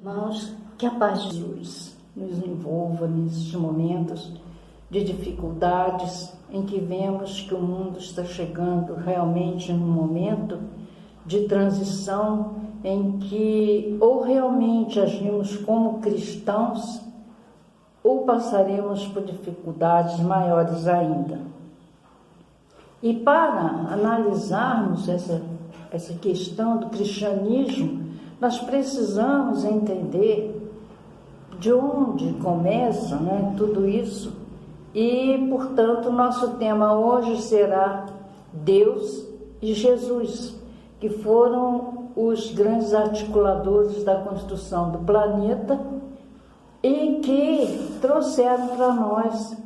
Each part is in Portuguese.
Irmãos, que a paz de Jesus nos envolva nesses momentos de dificuldades em que vemos que o mundo está chegando realmente num momento de transição em que ou realmente agimos como cristãos ou passaremos por dificuldades maiores ainda. E para analisarmos essa questão do cristianismo, nós precisamos entender de onde começa, tudo isso. E, portanto, nosso tema hoje será Deus e Jesus, que foram os grandes articuladores da construção do planeta e que trouxeram para nós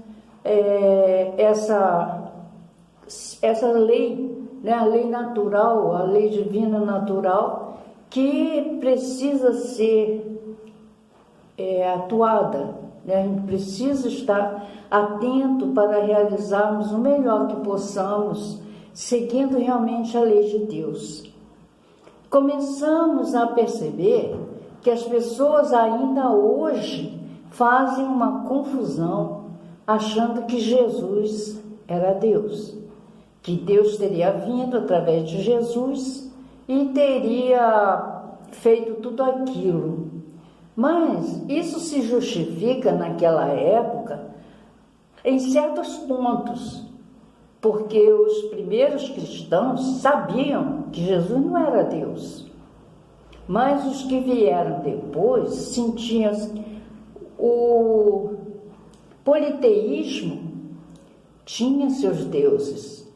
essa lei, a lei natural, a lei divina natural, que precisa ser atuada, A gente precisa estar atento para realizarmos o melhor que possamos, seguindo realmente a lei de Deus. Começamos a perceber que as pessoas ainda hoje fazem uma confusão, achando que Jesus era Deus, que Deus teria vindo através de Jesus e teria feito tudo aquilo. Mas isso se justifica naquela época em certos pontos, porque os primeiros cristãos sabiam que Jesus não era Deus, mas os que vieram depois sentiam o politeísmo tinha seus deuses.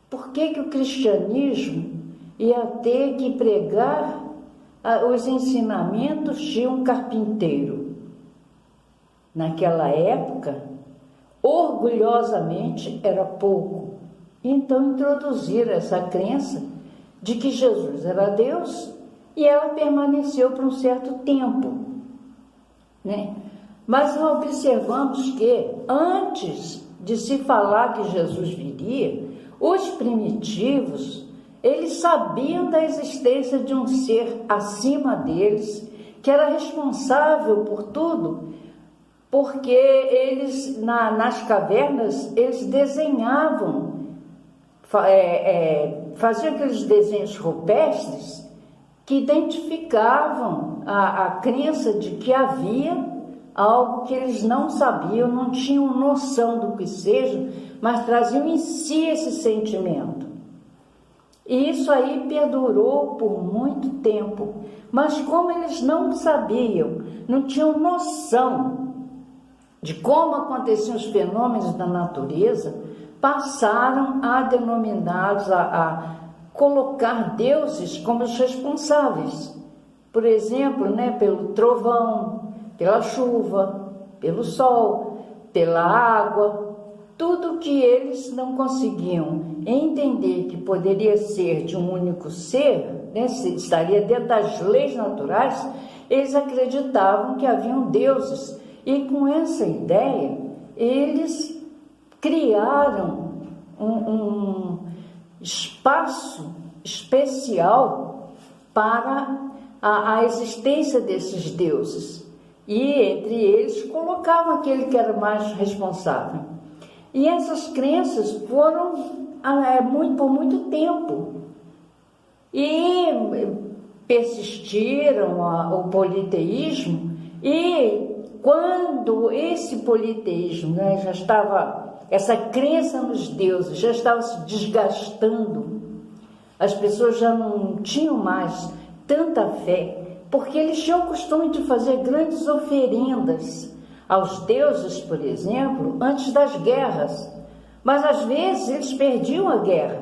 Por que o cristianismo ia ter que pregar os ensinamentos de um carpinteiro? Naquela época, orgulhosamente, era pouco. Então introduziram essa crença de que Jesus era Deus e ela permaneceu por um certo tempo, Mas observamos que antes de se falar que Jesus viria, os primitivos eles sabiam da existência de um ser acima deles, que era responsável por tudo, porque eles, nas cavernas, eles desenhavam, faziam aqueles desenhos rupestres que identificavam a crença de que havia algo que eles não sabiam, não tinham noção do que seja, mas traziam em si esse sentimento. E isso aí perdurou por muito tempo. Mas como eles não sabiam, não tinham noção de como aconteciam os fenômenos da natureza, passaram a denominá-los, a colocar deuses como os responsáveis. Por exemplo, pelo trovão, pela chuva, pelo sol, pela água. Tudo que eles não conseguiam entender que poderia ser de um único ser, estaria dentro das leis naturais, eles acreditavam que haviam deuses. E com essa ideia, eles criaram um espaço especial para a existência desses deuses. E entre eles colocavam aquele que era mais responsável. E essas crenças foram por muito tempo. E persistiram o politeísmo, e quando esse politeísmo já estava, essa crença nos deuses já estava se desgastando, as pessoas já não tinham mais tanta fé, porque eles tinham o costume de fazer grandes oferendas aos deuses, por exemplo, antes das guerras. Mas às vezes eles perdiam a guerra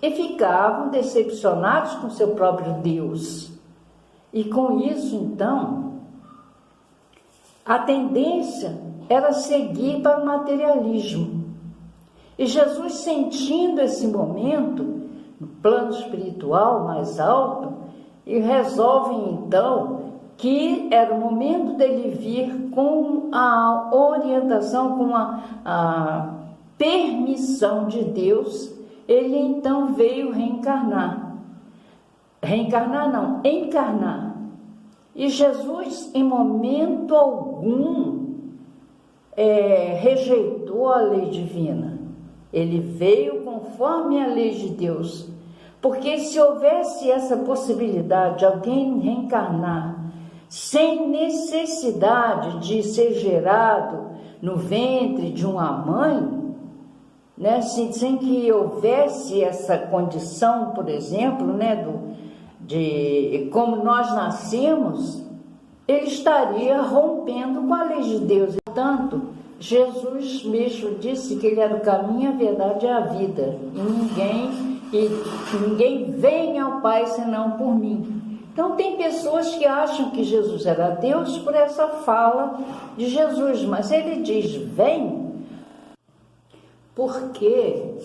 e ficavam decepcionados com seu próprio Deus. E com isso, então, a tendência era seguir para o materialismo. E Jesus, sentindo esse momento, no plano espiritual mais alto, e resolve então que era o momento dele vir com a orientação, com a permissão de Deus. Ele então veio encarnar. E Jesus, em momento algum, rejeitou a lei divina. Ele veio conforme a lei de Deus. Porque se houvesse essa possibilidade de alguém reencarnar sem necessidade de ser gerado no ventre de uma mãe, né, sem que houvesse essa condição, por exemplo, né, de como nós nascemos, ele estaria rompendo com a lei de Deus. Portanto, Jesus mesmo disse que ele era o caminho, a verdade e a vida, e ninguém vem ao Pai senão por mim. Então tem pessoas que acham que Jesus era Deus por essa fala de Jesus, mas ele diz vem, porque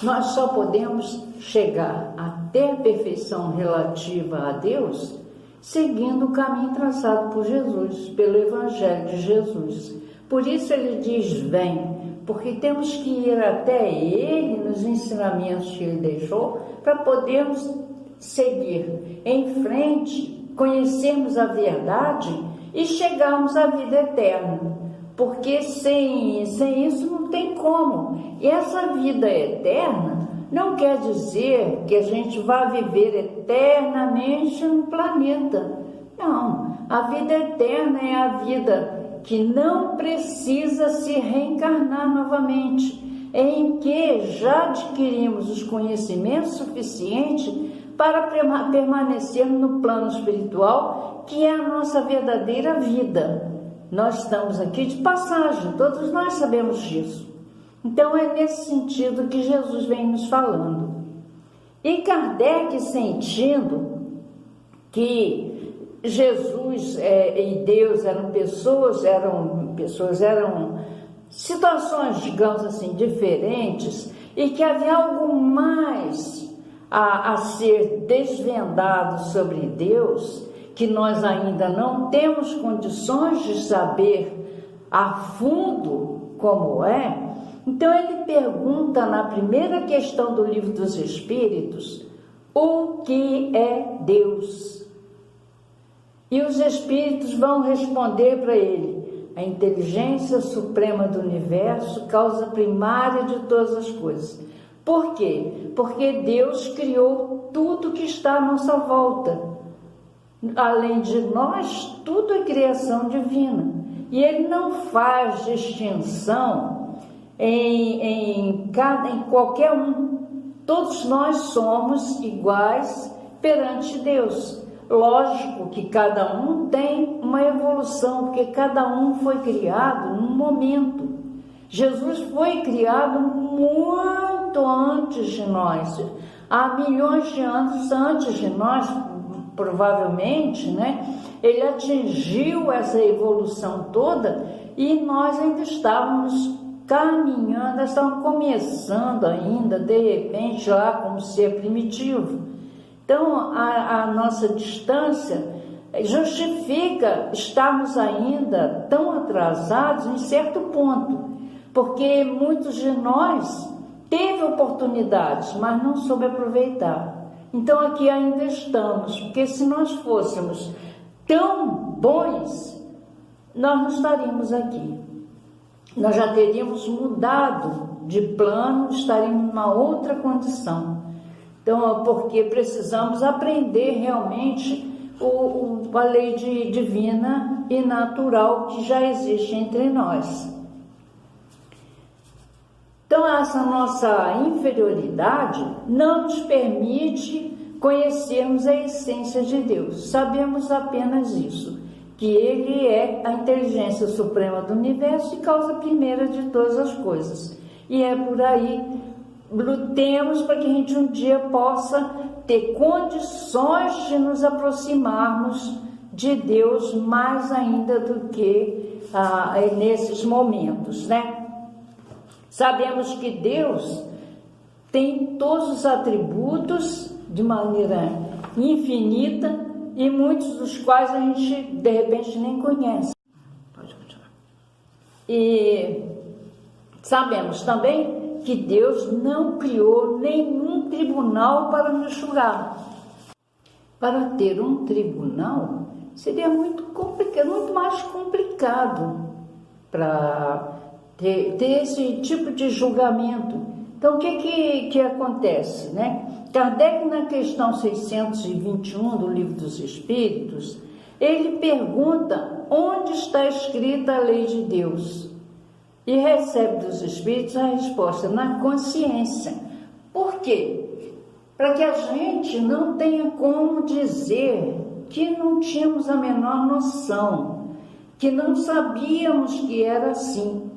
nós só podemos chegar a ter perfeição relativa a Deus seguindo o caminho traçado por Jesus, pelo Evangelho de Jesus. Por isso ele diz vem, porque temos que ir até ele nos ensinamentos que ele deixou para podermos seguir em frente, conhecermos a verdade e chegarmos à vida eterna. Porque sem isso não tem como. E essa vida eterna não quer dizer que a gente vá viver eternamente no planeta. Não, a vida eterna é a vida que não precisa se reencarnar novamente, em que já adquirimos os conhecimentos suficientes para permanecermos no plano espiritual, que é a nossa verdadeira vida. Nós estamos aqui de passagem, todos nós sabemos disso. Então é nesse sentido que Jesus vem nos falando. E Kardec, sentindo que Jesus e Deus eram situações, digamos assim, diferentes, e que havia algo mais a ser desvendado sobre Deus, que nós ainda não temos condições de saber a fundo como é. Então ele pergunta na primeira questão do Livro dos Espíritos, o que é Deus? E os Espíritos vão responder para ele, a inteligência suprema do universo, causa primária de todas as coisas. Por quê? Porque Deus criou tudo que está à nossa volta. Além de nós, tudo é criação divina. E ele não faz distinção em qualquer um. Todos nós somos iguais perante Deus. Lógico que cada um tem uma evolução, porque cada um foi criado num momento. Jesus foi criado muito antes de nós, há milhões de anos antes de nós, provavelmente, né? Ele atingiu essa evolução toda e nós ainda estávamos caminhando, estávamos começando ainda, de repente, lá como ser primitivo. Então, a nossa distância justifica estarmos ainda tão atrasados em certo ponto, porque muitos de nós teve oportunidades, mas não soube aproveitar. Então aqui ainda estamos, porque se nós fôssemos tão bons, nós não estaríamos aqui. Nós já teríamos mudado de plano, estaríamos numa outra condição. Então, porque precisamos aprender realmente a lei divina e natural que já existe entre nós. Então, essa nossa inferioridade não nos permite conhecermos a essência de Deus. Sabemos apenas isso, que Ele é a inteligência suprema do universo e causa primeira de todas as coisas. E é por aí, lutemos para que a gente um dia possa ter condições de nos aproximarmos de Deus mais ainda do que nesses momentos, né? Sabemos que Deus tem todos os atributos de maneira infinita e muitos dos quais a gente, de repente, nem conhece. Pode continuar. E sabemos também que Deus não criou nenhum tribunal para nos julgar. Para ter um tribunal, seria muito complicado, muito mais complicado para ter esse tipo de julgamento. Então, o que acontece, né? Kardec, na questão 621 do Livro dos Espíritos, ele pergunta onde está escrita a lei de Deus e recebe dos Espíritos a resposta na consciência. Por quê? Para que a gente não tenha como dizer que não tínhamos a menor noção, que não sabíamos que era assim.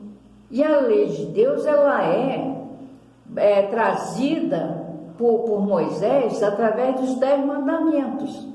E a lei de Deus, ela é trazida por Moisés através dos 10 mandamentos.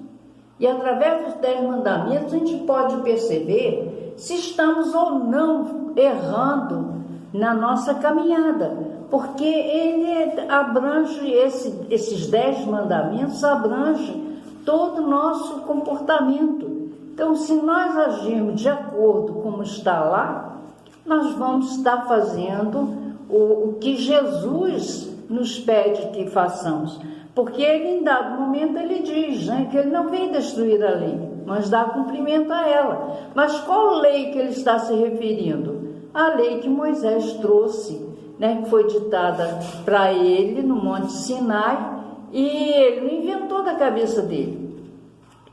E através dos 10 mandamentos a gente pode perceber se estamos ou não errando na nossa caminhada, porque ele abrange, esses 10 mandamentos abrangem todo o nosso comportamento. Então, se nós agirmos de acordo com como está lá, nós vamos estar fazendo o que Jesus nos pede que façamos. Porque ele, em dado momento, ele diz, né, que ele não vem destruir a lei, mas dá cumprimento a ela. Mas qual lei que ele está se referindo? A lei que Moisés trouxe, né, que foi ditada para ele no Monte Sinai, e ele não inventou da cabeça dele.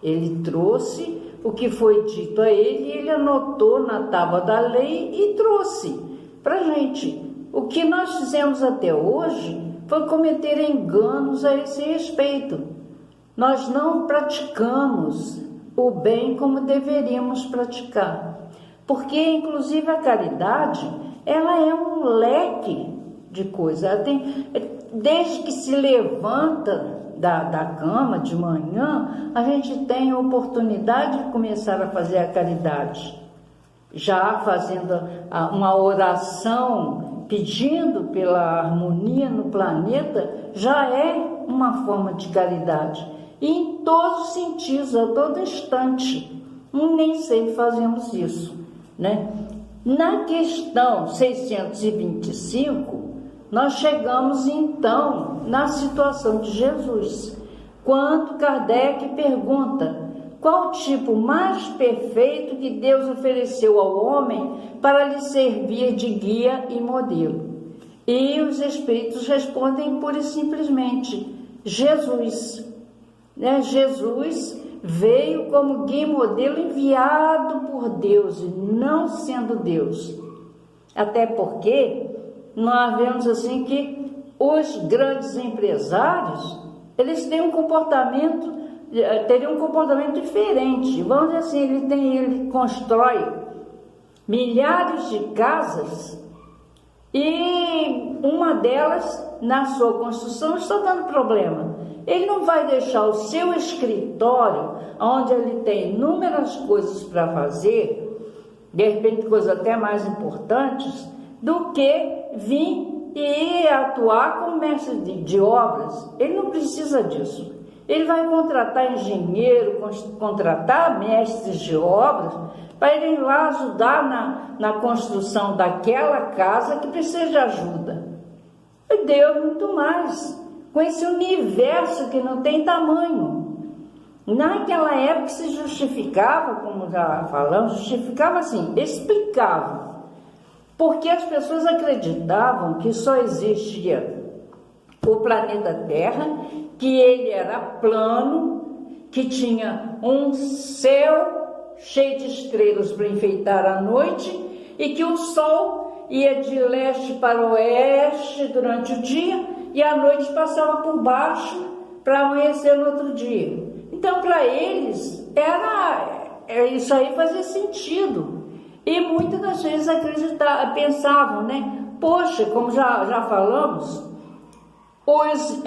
Ele trouxe o que foi dito a ele, ele anotou na tábua da lei e trouxe para a gente. O que nós fizemos até hoje foi cometer enganos a esse respeito. Nós não praticamos o bem como deveríamos praticar. Porque, inclusive, a caridade, ela é um leque de coisas. Ela tem, desde que se levanta da cama de manhã, a gente tem a oportunidade de começar a fazer a caridade. Já fazendo uma oração, pedindo pela harmonia no planeta, já é uma forma de caridade. E em todos os sentidos, a todo instante. Nem sempre fazemos isso, né? Na questão 625, nós chegamos então na situação de Jesus, quando Kardec pergunta qual o tipo mais perfeito que Deus ofereceu ao homem para lhe servir de guia e modelo. E os Espíritos respondem pura e simplesmente, Jesus. Jesus veio como guia e modelo enviado por Deus, e não sendo Deus. Até porque nós vemos assim que os grandes empresários, eles têm teriam um comportamento diferente. Vamos dizer assim, ele constrói milhares de casas e uma delas, na sua construção, está dando problema. Ele não vai deixar o seu escritório, onde ele tem inúmeras coisas para fazer, de repente coisas até mais importantes, do que vir e atuar como mestre de obras. Ele não precisa disso. Ele vai contratar engenheiro, contratar mestres de obras, para irem lá ajudar na construção daquela casa que precisa de ajuda. E Deus muito mais, com esse universo que não tem tamanho. Naquela época se justificava, como já falamos, justificava assim, explicava. Porque as pessoas acreditavam que só existia o planeta Terra, que ele era plano, que tinha um céu cheio de estrelas para enfeitar a noite e que o sol ia de leste para oeste durante o dia e a noite passava por baixo para amanhecer no outro dia. Então, para eles, isso aí fazia sentido. E muitas das vezes pensavam, né? Poxa, como já falamos, os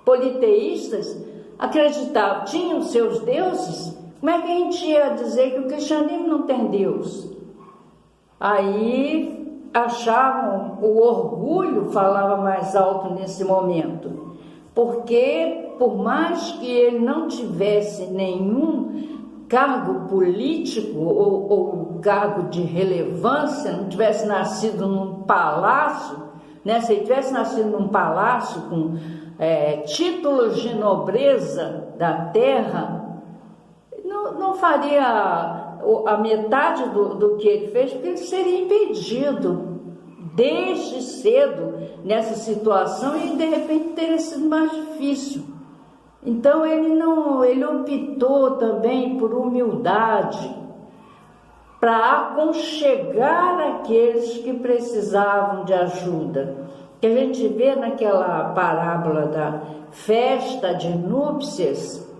politeístas acreditavam, tinham seus deuses. Como é que a gente ia dizer que o cristianismo não tem Deus? Aí achavam, o orgulho falava mais alto nesse momento, porque por mais que ele não tivesse nenhum cargo político ou cargo de relevância, não tivesse nascido num palácio, né? Se ele tivesse nascido num palácio com títulos de nobreza da terra, não faria a metade do que ele fez, porque ele seria impedido desde cedo nessa situação e de repente teria sido mais difícil. Então ele optou também por humildade, para aconchegar aqueles que precisavam de ajuda. Que a gente vê naquela parábola da festa de núpcias,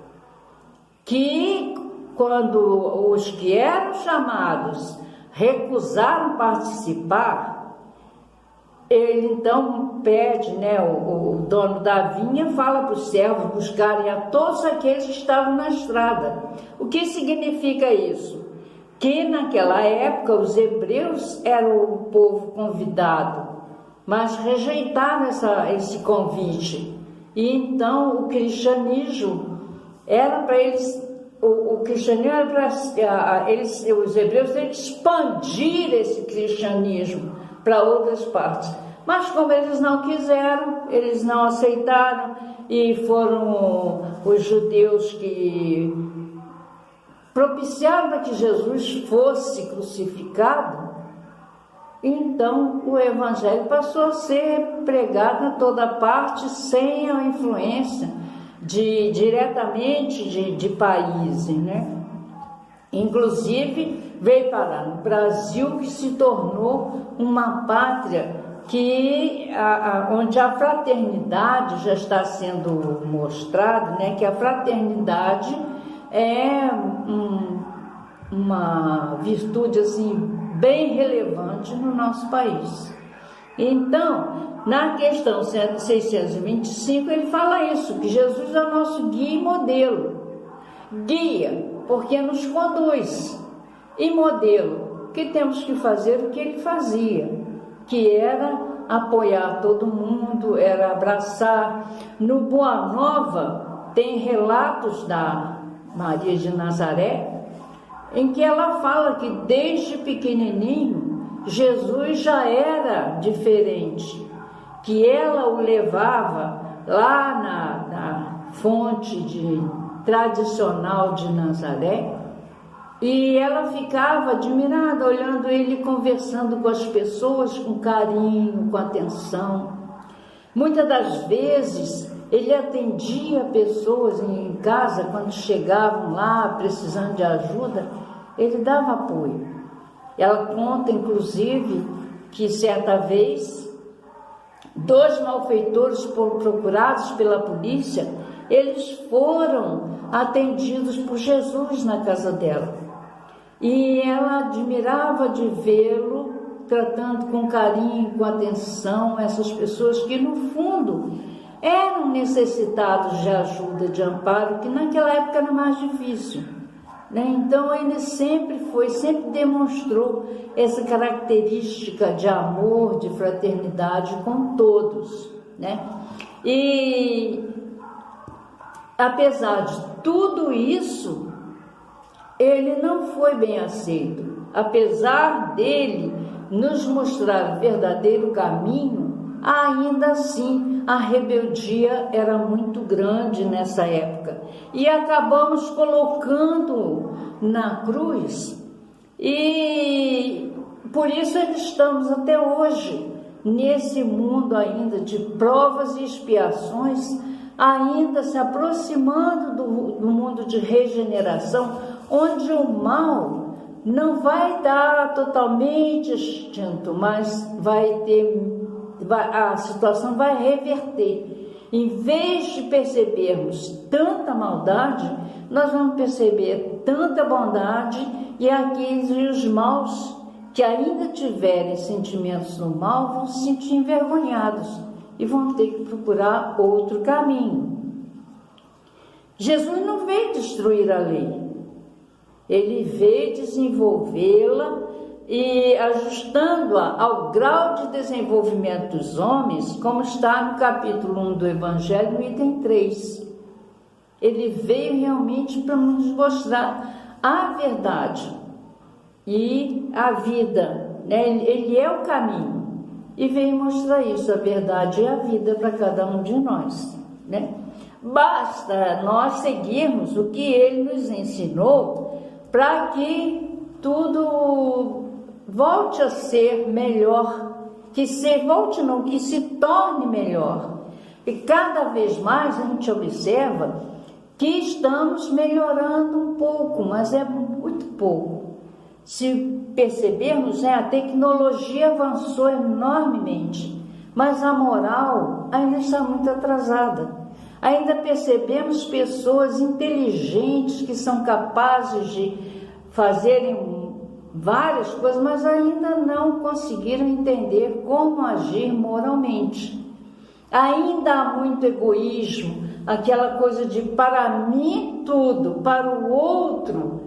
que quando os que eram chamados recusaram participar, ele então pede, o dono da vinha fala para os servos buscarem a todos aqueles que estavam na estrada. O que significa isso? Que naquela época os hebreus eram o povo convidado, mas rejeitaram esse convite. E então o cristianismo era para eles, o cristianismo era para os hebreus terem que expandir esse cristianismo para outras partes. Mas como eles não quiseram, eles não aceitaram, e foram os judeus que propiciaram para que Jesus fosse crucificado, então o evangelho passou a ser pregado a toda parte sem a influência diretamente de países, Inclusive veio parar no Brasil, que se tornou uma pátria onde a fraternidade já está sendo mostrado, que a fraternidade é uma virtude assim bem relevante no nosso país. Então, na questão 625, ele fala isso, que Jesus é o nosso guia e modelo. Guia, porque nos conduz, e modelo, que temos que fazer o que ele fazia, que era apoiar todo mundo, era abraçar. No Boa Nova tem relatos da Maria de Nazaré, em que ela fala que desde pequenininho Jesus já era diferente, que ela o levava lá na fonte tradicional de Nazaré, e ela ficava admirada, olhando ele, conversando com as pessoas com carinho, com atenção. Muitas das vezes ele atendia pessoas em casa, quando chegavam lá precisando de ajuda, ele dava apoio. Ela conta, inclusive, que certa vez, 2 malfeitores procurados pela polícia, eles foram atendidos por Jesus na casa dela. E ela admirava de vê-lo tratando com carinho, com atenção essas pessoas que, no fundo, eram necessitados de ajuda, de amparo, que naquela época era mais difícil. Então ele sempre demonstrou essa característica de amor, de fraternidade com todos, E apesar de tudo isso, ele não foi bem aceito. Apesar dele nos mostrar o verdadeiro caminho, ainda assim a rebeldia era muito grande nessa época, e acabamos colocando na cruz, e por isso estamos até hoje nesse mundo ainda de provas e expiações, ainda se aproximando do mundo de regeneração, onde o mal não vai estar totalmente extinto, mas a situação vai reverter. Em vez de percebermos tanta maldade, nós vamos perceber tanta bondade, e aqueles maus que ainda tiverem sentimentos do mal vão se sentir envergonhados e vão ter que procurar outro caminho. Jesus não veio destruir a lei, ele veio desenvolvê-la e ajustando-a ao grau de desenvolvimento dos homens, como está no capítulo 1 do Evangelho, item 3. Ele veio realmente para nos mostrar a verdade e a vida, Ele é o caminho, e veio mostrar isso, a verdade e a vida, para cada um de nós. né? Basta nós seguirmos o que ele nos ensinou para que tudo volte a ser melhor, que se torne melhor. E cada vez mais a gente observa que estamos melhorando um pouco, mas é muito pouco. Se percebermos, a tecnologia avançou enormemente, mas a moral ainda está muito atrasada. Ainda percebemos pessoas inteligentes que são capazes de fazerem várias coisas, mas ainda não conseguiram entender como agir moralmente. Ainda há muito egoísmo, aquela coisa de para mim tudo, para o outro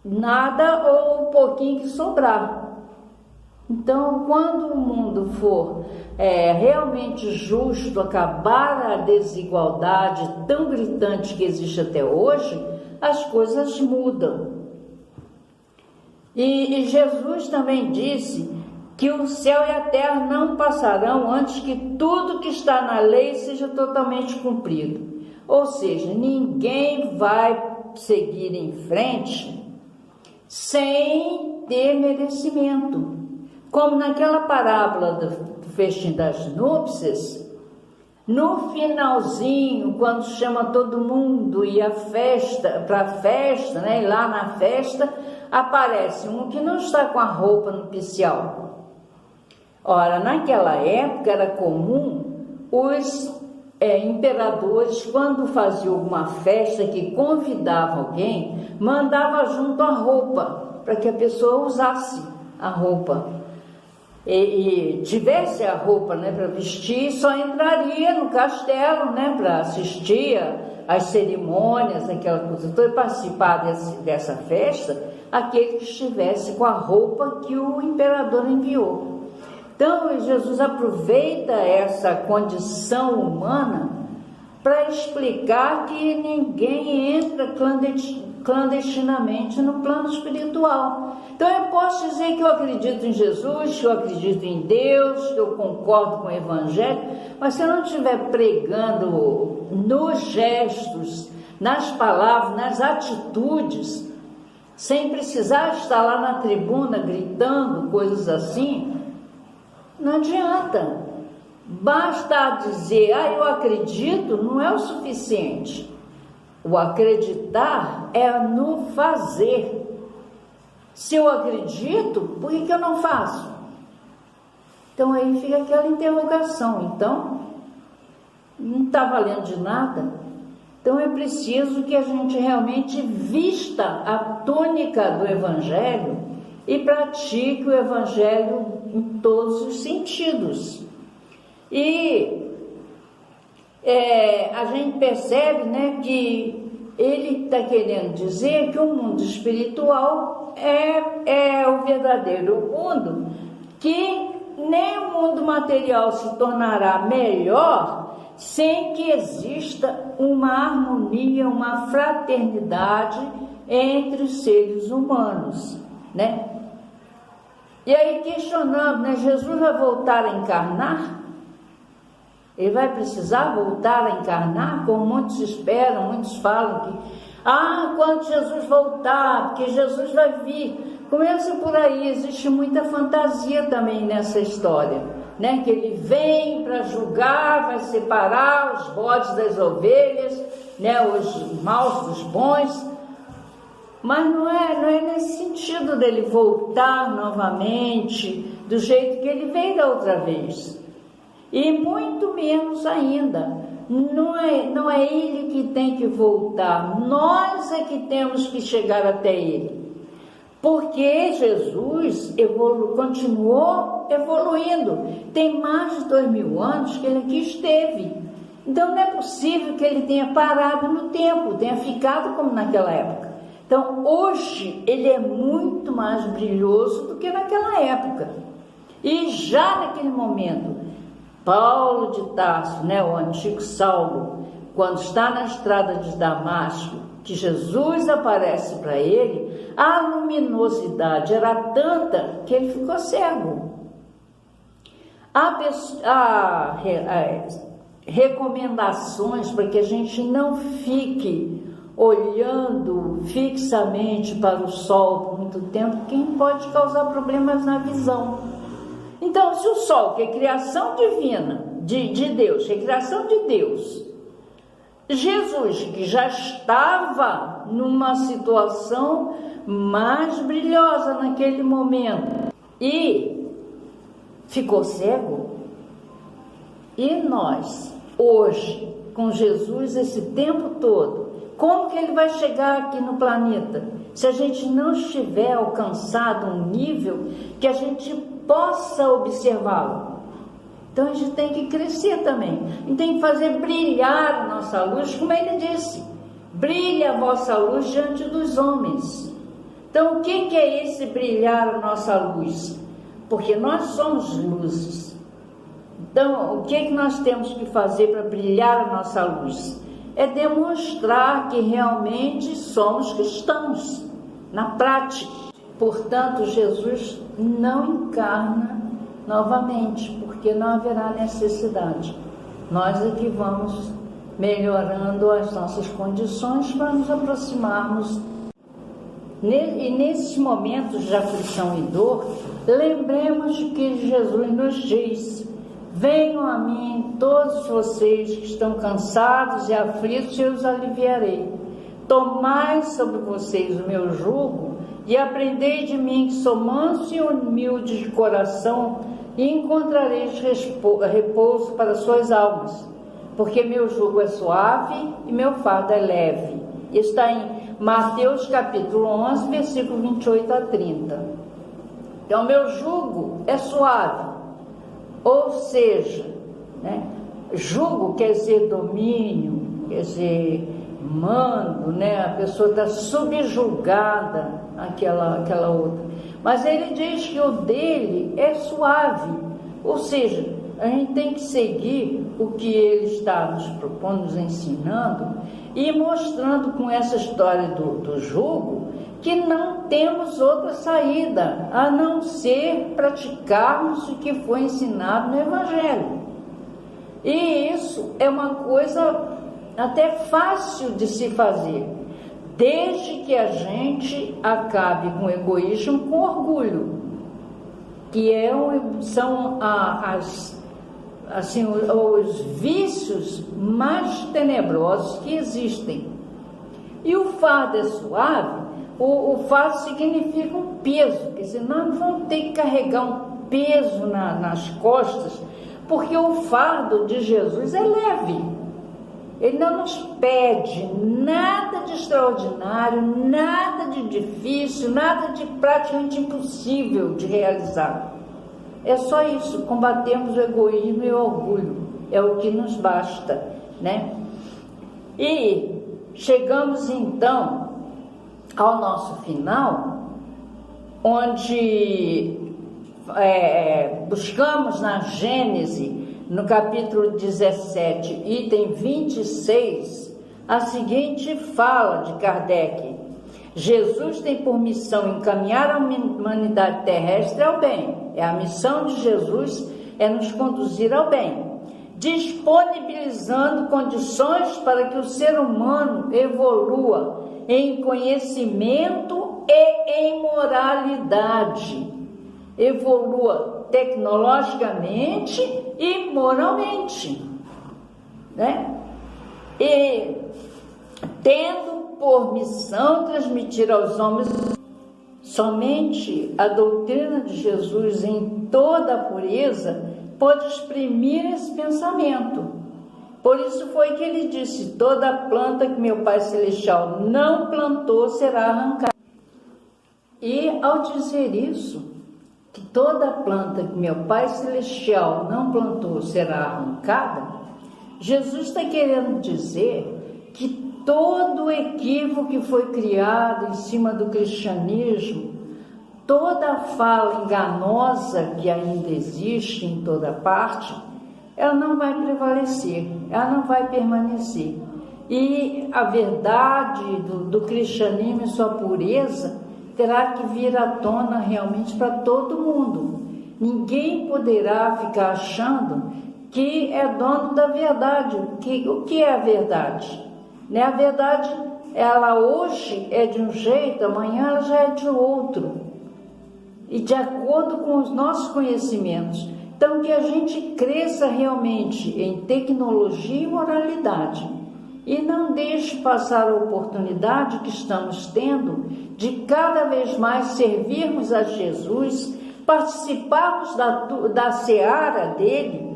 nada ou um pouquinho que sobrar. Então, quando o mundo for realmente justo, acabar a desigualdade tão gritante que existe até hoje, as coisas mudam. E Jesus também disse que o céu e a terra não passarão antes que tudo que está na lei seja totalmente cumprido. Ou seja, ninguém vai seguir em frente sem ter merecimento. Como naquela parábola do festim das núpcias, no finalzinho, quando chama todo mundo e para a festa, né? E lá na festa aparece um que não está com a roupa nupcial. Ora, naquela época era comum os imperadores, quando faziam alguma festa que convidava alguém, mandava junto a roupa, para que a pessoa usasse a roupa. E tivesse a roupa, né, para vestir, só entraria no castelo, né, para assistir às cerimônias, aquela coisa toda, participar dessa festa, aquele que estivesse com a roupa que o imperador enviou. Então, Jesus aproveita essa condição humana para explicar que ninguém entra clandestinamente no plano espiritual. Então, eu posso dizer que eu acredito em Jesus, que eu acredito em Deus, que eu concordo com o Evangelho, mas se eu não estiver pregando nos gestos, nas palavras, nas atitudes, sem precisar estar lá na tribuna gritando coisas assim, não adianta. Basta dizer, eu acredito, não é o suficiente. O acreditar é no fazer. Se eu acredito, por que eu não faço? Então aí fica aquela interrogação. Então, não está valendo de nada. Então é preciso que a gente realmente vista a túnica do Evangelho e pratique o Evangelho em todos os sentidos. E a gente percebe, né, que ele está querendo dizer que o mundo espiritual é o verdadeiro mundo, que nem o mundo material se tornará melhor sem que exista uma harmonia, uma fraternidade entre os seres humanos, né? E aí questionando, né, Jesus vai voltar a encarnar? Ele vai precisar voltar a encarnar, como muitos esperam, muitos falam que quando Jesus voltar, porque Jesus vai vir. Começa por aí, existe muita fantasia também nessa história, né? Que ele vem para julgar, vai separar os bodes das ovelhas, né? Os maus dos bons. Mas não é nesse sentido dele voltar novamente do jeito que ele veio da outra vez. E muito menos ainda, não é ele que tem que voltar, nós é que temos que chegar até ele. Porque Jesus continuou evoluindo, tem mais de 2000 anos que ele aqui esteve. Então não é possível que ele tenha parado no tempo, tenha ficado como naquela época. Então hoje ele é muito mais brilhoso do que naquela época. E já naquele momento, Paulo de Tarso, né, o antigo Saulo, quando está na estrada de Damasco, que Jesus aparece para ele, a luminosidade era tanta que ele recomendações para que a gente não fique olhando fixamente para o sol por muito tempo, que pode causar problemas na visão. Então, se o sol, que é criação divina de Deus, que é criação de Deus, Jesus, que já estava numa situação mais brilhosa naquele momento e ficou cego, e nós, hoje, com Jesus esse tempo todo, como que ele vai chegar aqui no planeta? Se a gente não estiver alcançado um nível que a gente possa observá-lo. Então a gente tem que crescer também. E tem que fazer brilhar a nossa luz, como ele disse. Brilha a vossa luz diante dos homens. Então o que é esse brilhar a nossa luz? Porque nós somos luzes. Então o que nós temos que fazer para brilhar a nossa luz? É demonstrar que realmente somos cristãos, na prática. Portanto, Jesus não encarna novamente, porque não haverá necessidade. Nós é que vamos melhorando as nossas condições para nos aproximarmos. E nesses momentos de aflição e dor, lembremos que Jesus nos diz: venham a mim todos vocês que estão cansados e aflitos, e eu os aliviarei. Tomai sobre vocês o meu jugo e aprendei de mim, que sou manso e humilde de coração, e encontrareis repouso para suas almas, porque meu jugo é suave e meu fardo é leve. Está em Mateus capítulo 11, versículo 28 a 30. Então, meu jugo é suave, ou seja, né, jugo quer dizer domínio, quer dizer mando, né? A pessoa está subjugada àquela outra. Mas ele diz que o dele é suave, ou seja, a gente tem que seguir o que ele está nos propondo, nos ensinando, e mostrando com essa história do jugo que não temos outra saída a não ser praticarmos o que foi ensinado no Evangelho. E isso é uma coisa até fácil de se fazer, desde que a gente acabe com o egoísmo, com orgulho, que são os vícios mais tenebrosos que existem. E o fardo é suave. O fardo significa um peso, porque senão nós vamos ter que carregar um peso nas costas, porque o fardo de Jesus é leve. Ele não nos pede nada de extraordinário, nada de difícil, nada de praticamente impossível de realizar. É só isso, combatemos o egoísmo e o orgulho, é o que nos basta, né? E chegamos então ao nosso final, onde buscamos na Gênese, no capítulo 17, item 26, a seguinte fala de Kardec: Jesus tem por missão encaminhar a humanidade terrestre ao bem. A missão de Jesus é nos conduzir ao bem, disponibilizando condições para que o ser humano evolua em conhecimento e em moralidade, evolua tecnologicamente e moralmente, né? E tendo por missão transmitir aos homens somente a doutrina de Jesus em toda a pureza, pode exprimir esse pensamento. Por isso foi que ele disse: toda planta que meu Pai Celestial não plantou será arrancada. E ao dizer isso, que toda planta que meu Pai Celestial não plantou será arrancada, Jesus está querendo dizer que todo o equívoco que foi criado em cima do cristianismo, toda a fala enganosa que ainda existe em toda parte, ela não vai prevalecer, ela não vai permanecer. E a verdade do cristianismo e sua pureza terá que vir à tona realmente para todo mundo. Ninguém poderá ficar achando que é dono da verdade. O que é a verdade? Né? A verdade, ela hoje é de um jeito, amanhã ela já é de outro. E de acordo com os nossos conhecimentos. Então, que a gente cresça realmente em tecnologia e moralidade. E não deixe passar a oportunidade que estamos tendo de cada vez mais servirmos a Jesus, participarmos da seara dele,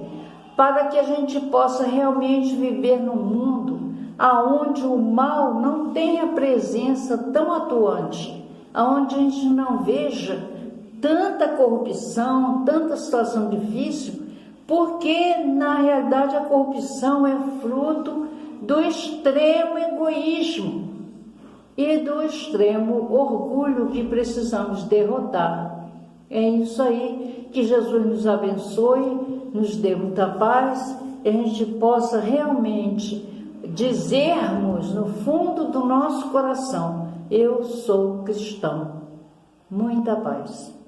para que a gente possa realmente viver num mundo aonde o mal não tenha presença tão atuante, aonde a gente não veja tanta corrupção, tanta situação difícil, porque na realidade a corrupção é fruto do extremo egoísmo e do extremo orgulho que precisamos derrotar. É isso aí, que Jesus nos abençoe, nos dê muita paz, e a gente possa realmente dizermos no fundo do nosso coração: eu sou cristão. Muita paz.